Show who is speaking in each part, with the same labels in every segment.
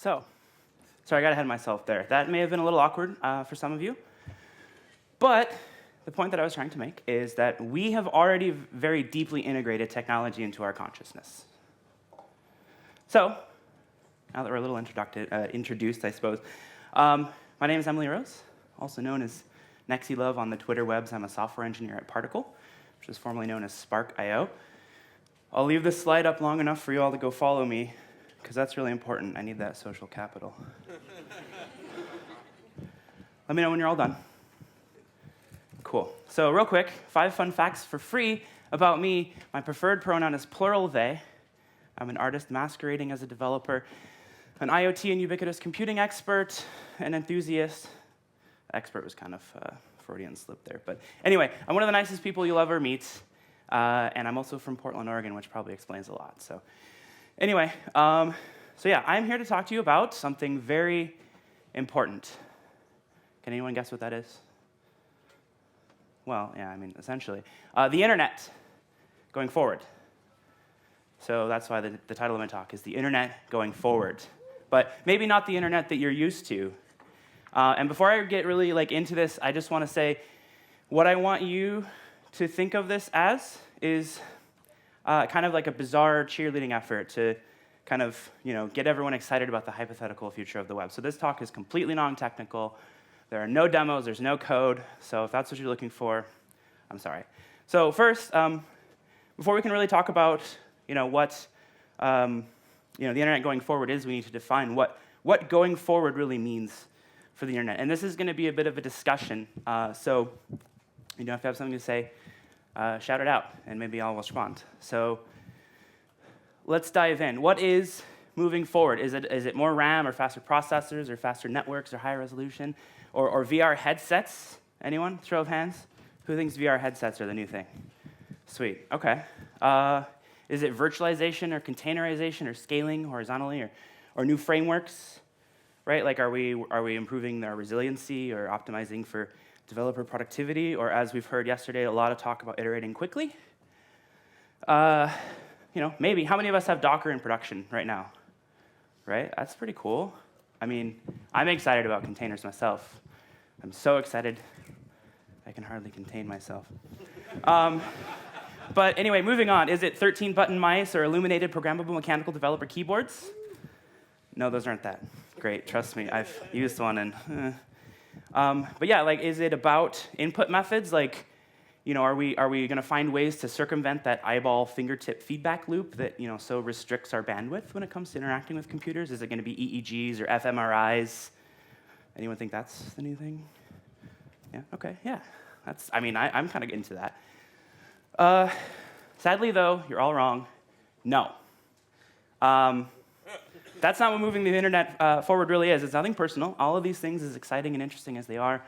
Speaker 1: So, sorry, I got ahead of myself there. That may have been a little awkward for some of you. But the point that I was trying to make is that we have already very deeply integrated technology into our consciousness. So, now that we're a little introduced, I suppose, my name is Emily Rose, also known as Nexi Love on the Twitter webs. I'm a software engineer at Particle, which is formerly known as Spark.io. I'll leave this slide up long enough for you all to go follow me, because that's really important. I need that social capital. Let me know when you're all done. Cool. So real quick, 5 fun facts for free about me. My preferred pronoun is plural they. I'm an artist masquerading as a developer, an IoT and ubiquitous computing expert, an enthusiast. Expert was kind of Freudian slip there. But anyway, I'm one of the nicest people you'll ever meet. And I'm also from Portland, Oregon, which probably explains a lot. So anyway, I'm here to talk to you about something very important. Can anyone guess what that is? Well, yeah, I mean, essentially. The internet going forward. So that's why the title of my talk is The Internet Going Forward. But maybe not the internet that you're used to. And before I get really into this, I just want to say what I want you to think of this as is kind of like a bizarre cheerleading effort to kind of get everyone excited about the hypothetical future of the web. So this talk is completely non-technical. There are no demos, there's no code, so if that's what you're looking for, I'm sorry. So first, before we can really talk about what the internet going forward is, we need to define what going forward really means for the internet. And this is going to be a bit of a discussion, so if you have something to say, shout it out, and maybe I'll respond. So let's dive in. What is moving forward? Is it more RAM or faster processors or faster networks or higher resolution? Or VR headsets? Anyone? Show of hands. Who thinks VR headsets are the new thing? Sweet. Okay. Is it virtualization or containerization or scaling horizontally or new frameworks? Right? Like, are we improving our resiliency or optimizing for developer productivity? Or, as we've heard yesterday, a lot of talk about iterating quickly. Maybe. How many of us have Docker in production right now? Right? That's pretty cool. I mean, I'm excited about containers myself. I'm so excited, I can hardly contain myself. But anyway, moving on. Is it 13-button mice or illuminated programmable mechanical developer keyboards? No, those aren't that. Great, trust me, I've used one. And but yeah, is it about input methods? Are we going to find ways to circumvent that eyeball fingertip feedback loop that so restricts our bandwidth when it comes to interacting with computers? Is it going to be EEGs or fMRIs? Anyone think that's the new thing? Yeah. Okay. Yeah. I'm kind of into that. Sadly, though, you're all wrong. No. That's not what moving the internet forward really is. It's nothing personal. All of these things, as exciting and interesting as they are,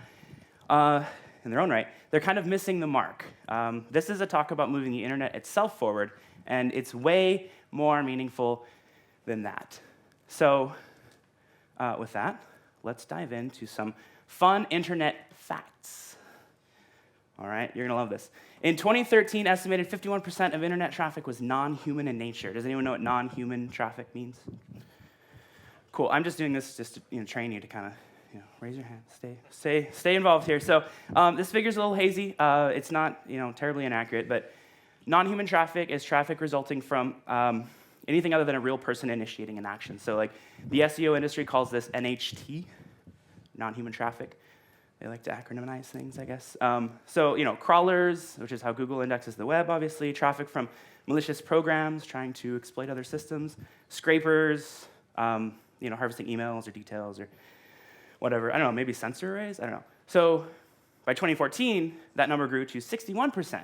Speaker 1: in their own right, they're kind of missing the mark. This is a talk about moving the internet itself forward, and it's way more meaningful than that. So with that, let's dive into some fun internet facts. All right, you're going to love this. In 2013, estimated 51% of internet traffic was non-human in nature. Does anyone know what non-human traffic means? Cool, I'm just doing this just to train you to kind of raise your hand, stay involved here. So this figure's a little hazy. It's not terribly inaccurate, but non-human traffic is traffic resulting from anything other than a real person initiating an action. So the SEO industry calls this NHT, non-human traffic. They like to acronymize things, I guess. Crawlers, which is how Google indexes the web, obviously. Traffic from malicious programs trying to exploit other systems. Scrapers, harvesting emails or details or whatever. I don't know, maybe sensor arrays? I don't know. So by 2014, that number grew to 61%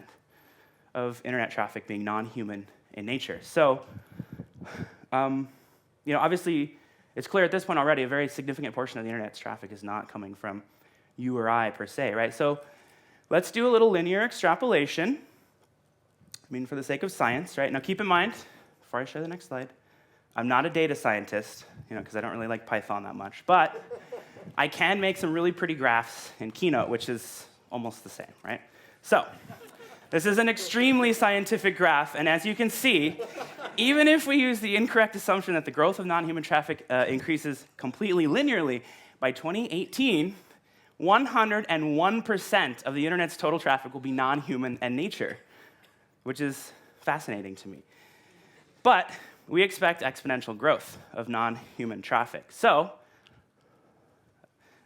Speaker 1: of internet traffic being non-human in nature. So, obviously, it's clear at this point already a very significant portion of the internet's traffic is not coming from you or I per se, right? So let's do a little linear extrapolation. For the sake of science, right? Now keep in mind, before I show the next slide, I'm not a data scientist, because I don't really like Python that much, but I can make some really pretty graphs in Keynote, which is almost the same, right? So This is an extremely scientific graph, and as you can see, even if we use the incorrect assumption that the growth of non-human traffic increases completely linearly, by 2018, 101% of the internet's total traffic will be non-human in nature, which is fascinating to me. But we expect exponential growth of non-human traffic. So,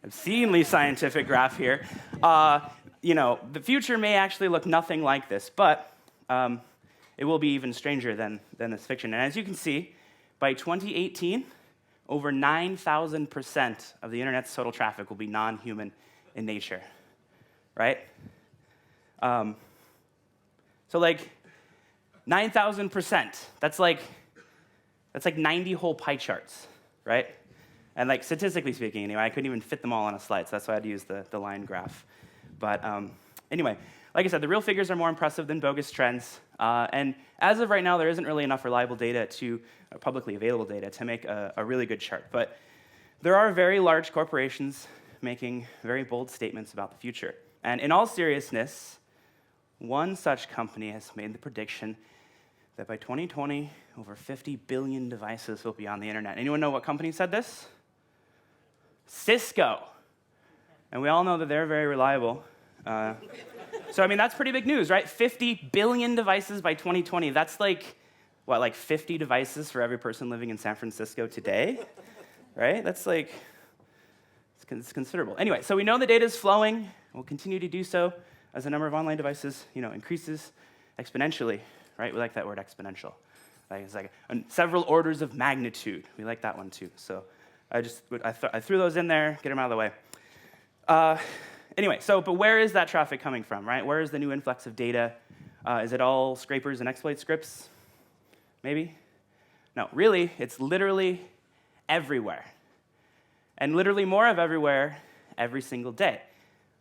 Speaker 1: obscenely scientific graph here. The future may actually look nothing like this, but it will be even stranger than this fiction. And as you can see, by 2018, over 9,000% of the internet's total traffic will be non-human in nature, right? So like 9,000%, that's like 90 whole pie charts, right? And like statistically speaking, anyway, I couldn't even fit them all on a slide, so that's why I had to use the line graph. But anyway, like I said, the real figures are more impressive than bogus trends. And as of right now, there isn't really enough reliable data publicly available data to make a really good chart. But there are very large corporations making very bold statements about the future. And in all seriousness, one such company has made the prediction that by 2020, over 50 billion devices will be on the internet. Anyone know what company said this? Cisco. And we all know that they're very reliable. So, I mean, that's pretty big news, right? 50 billion devices by 2020. That's like 50 devices for every person living in San Francisco today, right? That's like, it's considerable. Anyway, so we know the data is flowing. We'll continue to do so as the number of online devices, increases exponentially, right? We like that word, exponential. It's like several orders of magnitude. We like that one too. So I threw those in there, get them out of the way. Anyway, but where is that traffic coming from, right? Where is the new influx of data? Is it all scrapers and exploit scripts? Maybe? No, really, it's literally everywhere. And literally more of everywhere every single day.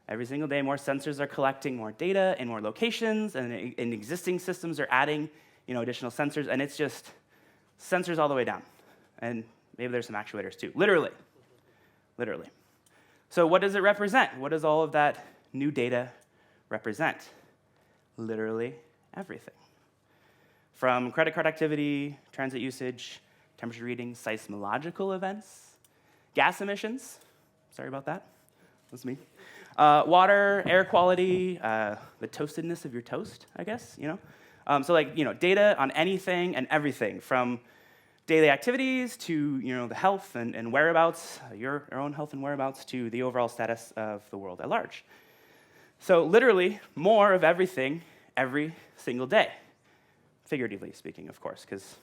Speaker 1: Every single day, more sensors are collecting more data in more locations, and existing systems are adding, additional sensors, and it's just sensors all the way down. And maybe there's some actuators too. Literally. So what does it represent? What does all of that new data represent? Literally everything. From credit card activity, transit usage, temperature readings, seismological events, gas emissions. Sorry about that. That's me. Water, air quality, the toastedness of your toast, I guess, data on anything and everything, from daily activities to, the health and whereabouts, your own health and whereabouts, to the overall status of the world at large. So literally more of everything every single day. Figuratively speaking, of course, because,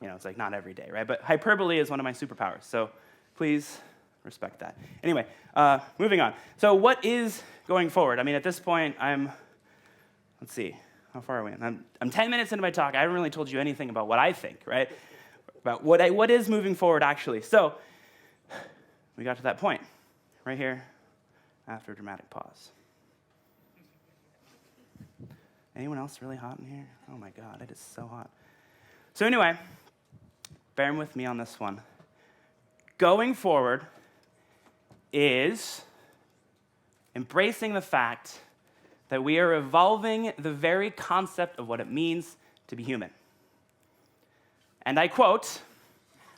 Speaker 1: it's like not every day, right? But hyperbole is one of my superpowers, so please respect that. Anyway, moving on. So what is going forward? I mean, at this point, let's see, how far are we? I'm 10 minutes into my talk. I haven't really told you anything about what I think, right? About what is moving forward, actually. So we got to that point right here after a dramatic pause. Anyone else really hot in here? Oh my God, it is so hot. So anyway, bear with me on this one. Going forward is embracing the fact that we are evolving the very concept of what it means to be human. And I quote,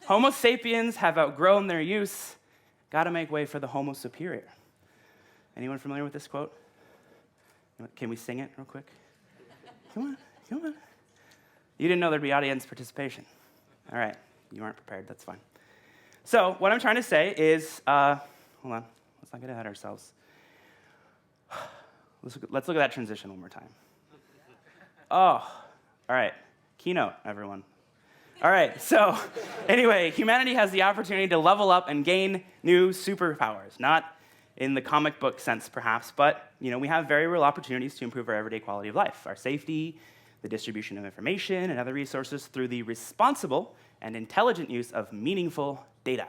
Speaker 1: "Homo sapiens have outgrown their use, gotta make way for the Homo superior." Anyone familiar with this quote? Can we sing it real quick? Come on. You didn't know there'd be audience participation. All right, you aren't prepared, that's fine. So what I'm trying to say is, hold on, let's not get ahead of ourselves. Let's look at that transition one more time. Oh, all right, keynote, everyone. All right, so anyway, humanity has the opportunity to level up and gain new superpowers, not in the comic book sense, perhaps, but we have very real opportunities to improve our everyday quality of life, our safety, the distribution of information, and other resources through the responsible and intelligent use of meaningful data.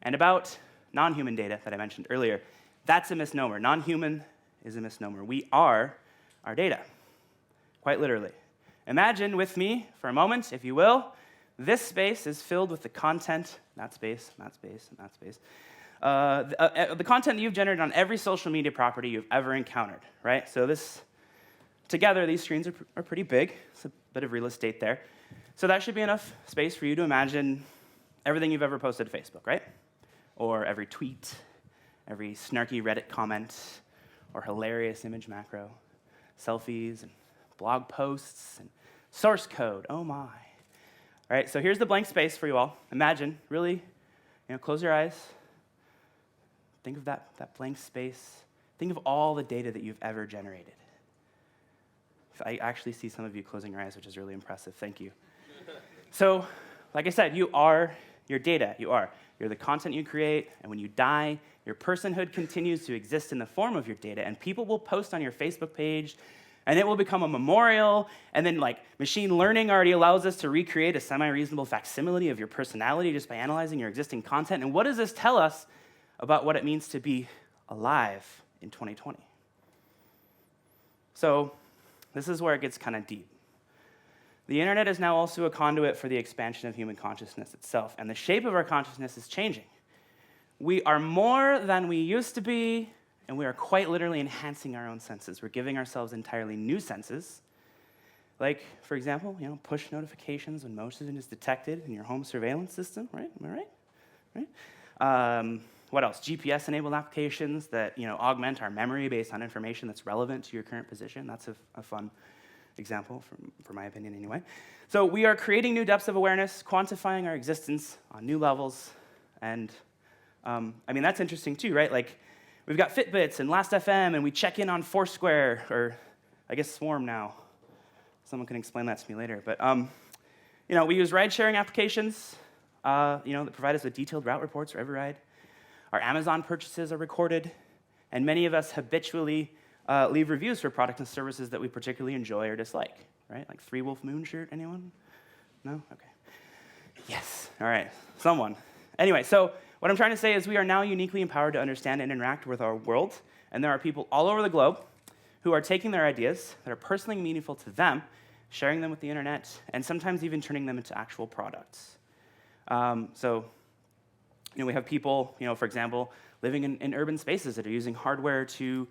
Speaker 1: And about non-human data that I mentioned earlier, that's a misnomer. Non-human is a misnomer. We are our data, quite literally. Imagine with me for a moment, if you will, this space is filled with the content, that space, and that space, and that space, the content that you've generated on every social media property you've ever encountered, right? So this together, these screens are pretty big. It's a bit of real estate there. So that should be enough space for you to imagine everything you've ever posted to Facebook, right? Or every tweet, every snarky Reddit comment, or hilarious image macro, selfies, and blog posts, and source code, oh my. All right, so here's the blank space for you all. Imagine, really, close your eyes. Think of that blank space. Think of all the data that you've ever generated. I actually see some of you closing your eyes, which is really impressive. Thank you. So, like I said, you are your data. You're the content you create, and when you die, your personhood continues to exist in the form of your data, and people will post on your Facebook page, and it will become a memorial, and then machine learning already allows us to recreate a semi-reasonable facsimile of your personality just by analyzing your existing content. And what does this tell us about what it means to be alive in 2020? So this is where it gets kind of deep. The internet is now also a conduit for the expansion of human consciousness itself, and the shape of our consciousness is changing. We are more than we used to be, and we are quite literally enhancing our own senses. We're giving ourselves entirely new senses. Like, for example, push notifications when motion is detected in your home surveillance system, right? Am I right? What else? GPS-enabled applications that augment our memory based on information that's relevant to your current position. That's a fun example, for my opinion anyway. So we are creating new depths of awareness, quantifying our existence on new levels, and that's interesting too, right? We've got Fitbits and Last.fm, and we check in on Foursquare, or I guess Swarm now. Someone can explain that to me later. But we use ride-sharing applications, that provide us with detailed route reports for every ride. Our Amazon purchases are recorded, and many of us habitually leave reviews for products and services that we particularly enjoy or dislike, right? Like Three Wolf Moon shirt, anyone? No? Okay. Yes. All right. Someone. Anyway, so what I'm trying to say is we are now uniquely empowered to understand and interact with our world, and there are people all over the globe who are taking their ideas that are personally meaningful to them, sharing them with the internet, and sometimes even turning them into actual products. We have people, for example, living in urban spaces that are using hardware to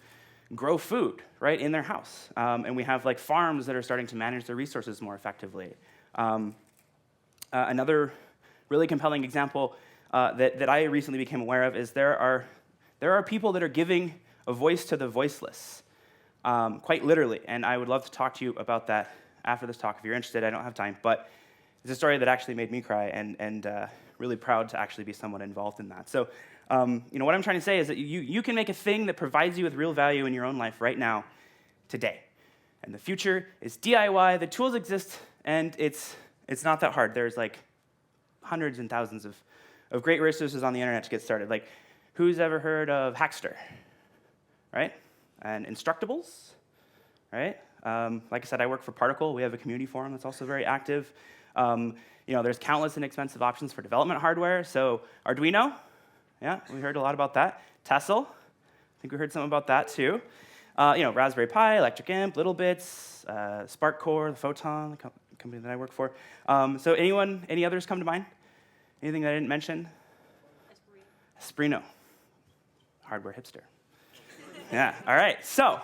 Speaker 1: grow food, right, in their house. And we have farms that are starting to manage their resources more effectively. Another really compelling example that I recently became aware of is there are people that are giving a voice to the voiceless, quite literally. And I would love to talk to you about that after this talk if you're interested. I don't have time, but it's a story that actually made me cry, and really proud to actually be somewhat involved in that. So, what I'm trying to say is that you can make a thing that provides you with real value in your own life right now, today. And the future is DIY. The tools exist, and it's not that hard. There's hundreds and thousands of great resources on the internet to get started. Who's ever heard of Hackster, right? And Instructables, right? Like I said, I work for Particle. We have a community forum that's also very active. There's countless inexpensive options for development hardware. So Arduino, yeah, we heard a lot about that. Tessel, I think we heard something about that too. Raspberry Pi, Electric Imp, Littlebits, SparkCore, the Photon, the company that I work for. So any others come to mind? Anything that I didn't mention? Esprino. Hardware hipster. Yeah, all right. So,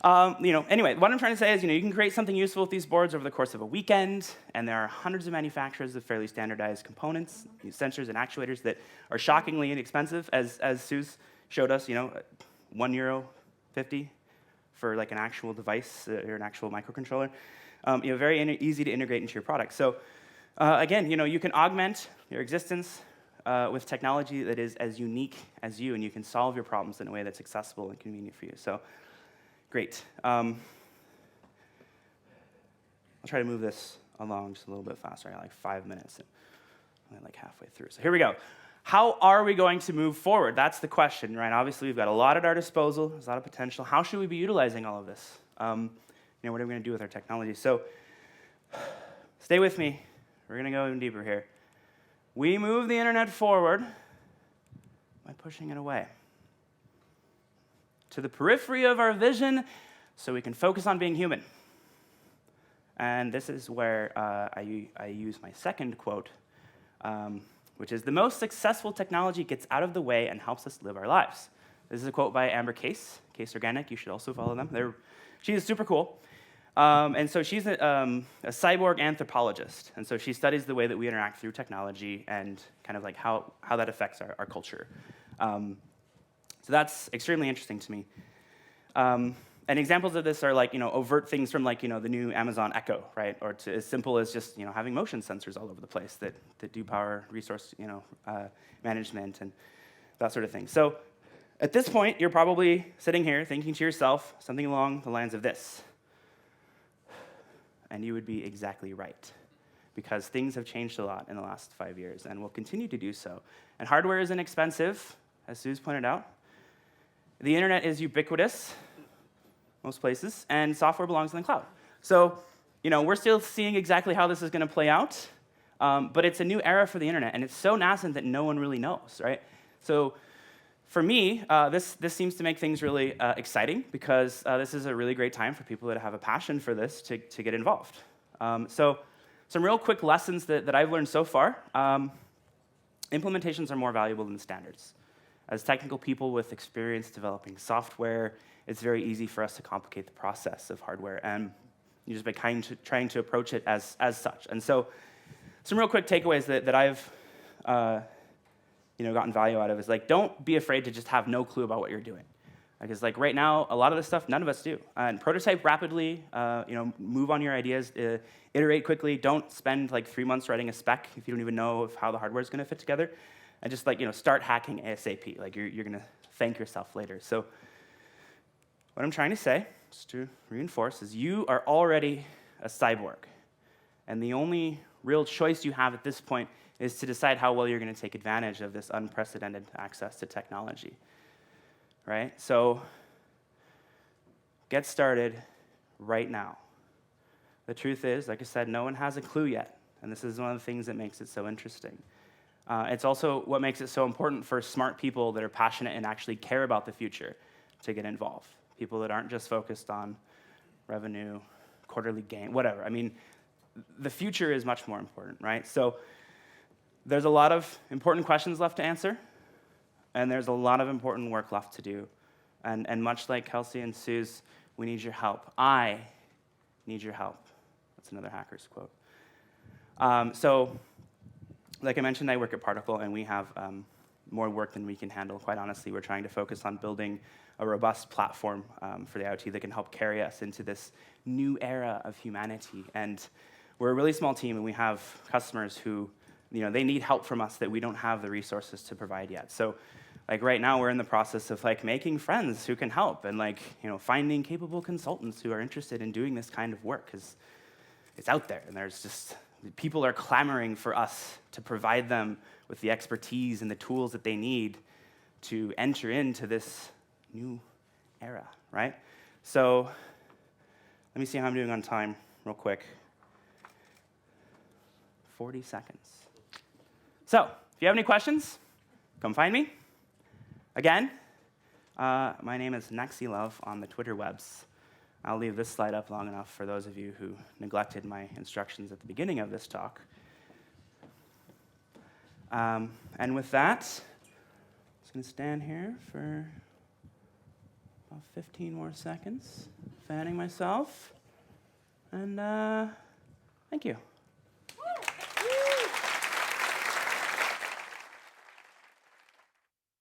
Speaker 1: anyway, what I'm trying to say is, you can create something useful with these boards over the course of a weekend, and there are hundreds of manufacturers of fairly standardized components, sensors and actuators that are shockingly inexpensive, as Suze showed us, €1.50 for an actual device or an actual microcontroller. Very easy to integrate into your product. So, again, you can augment your existence with technology that is as unique as you, and you can solve your problems in a way that's accessible and convenient for you. So, great. I'll try to move this along just a little bit faster. I got 5 minutes, and I'm halfway through. So here we go. How are we going to move forward? That's the question, right? Obviously, we've got a lot at our disposal. There's a lot of potential. How should we be utilizing all of this? What are we going to do with our technology? So stay with me. We're going to go even deeper here. We move the internet forward by pushing it away to the periphery of our vision so we can focus on being human. And this is where I use my second quote, which is, the most successful technology gets out of the way and helps us live our lives. This is a quote by Amber Case Organic. You should also follow them. She is super cool. And so she's a cyborg anthropologist. And so she studies the way that we interact through technology and kind of like how that affects our culture. So that's extremely interesting to me. And examples of this are like, overt things from like, the new Amazon Echo, right? Or to as simple as just, having motion sensors all over the place that do power resource, management and that sort of thing. So at this point, you're probably sitting here thinking to yourself something along the lines of this. And you would be exactly right, because things have changed a lot in the last 5 years and will continue to do so. And hardware is inexpensive, as Suze pointed out. The internet is ubiquitous, most places, and software belongs in the cloud. So, we're still seeing exactly how this is going to play out, but it's a new era for the internet, and it's so nascent that no one really knows, right? So, for me, this seems to make things really exciting, because this is a really great time for people that have a passion for this to get involved. So, some real quick lessons that I've learned so far. Implementations are more valuable than standards. As technical people with experience developing software, it's very easy for us to complicate the process of hardware, and you just by trying to approach it as such. And so, some real quick takeaways that I've gotten value out of is like, don't be afraid to just have no clue about what you're doing. Because like right now, a lot of this stuff none of us do. And prototype rapidly, move on your ideas, iterate quickly. Don't spend like 3 months writing a spec if you don't even know how the hardware is going to fit together. And just like start hacking ASAP. Like you're going to thank yourself later. So what I'm trying to say, just to reinforce, is you are already a cyborg, and the only real choice you have at this point is to decide how well you're going to take advantage of this unprecedented access to technology, right? So get started right now. The truth is, like I said, no one has a clue yet, and this is one of the things that makes it so interesting. It's also what makes it so important for smart people that are passionate and actually care about the future to get involved. People that aren't just focused on revenue, quarterly gain, whatever. I mean, the future is much more important, right? So there's a lot of important questions left to answer, and there's a lot of important work left to do. And much like Kelsey and Suze, we need your help. I need your help. That's another hacker's quote. So, like I mentioned, I work at Particle, and we have more work than we can handle. Quite honestly, we're trying to focus on building a robust platform for the IoT that can help carry us into this new era of humanity. And we're a really small team, and we have customers who, they need help from us that we don't have the resources to provide yet. So, like right now, we're in the process of like making friends who can help, and like finding capable consultants who are interested in doing this kind of work, because it's out there, and there's just people are clamoring for us to provide them with the expertise and the tools that they need to enter into this new era, right? So let me see how I'm doing on time real quick. 40 seconds. So if you have any questions, come find me. Again, my name is Naxilov on the Twitter webs. I'll leave this slide up long enough for those of you who neglected my instructions at the beginning of this talk. And with that, I'm just going to stand here for about 15 more seconds, fanning myself, and thank you.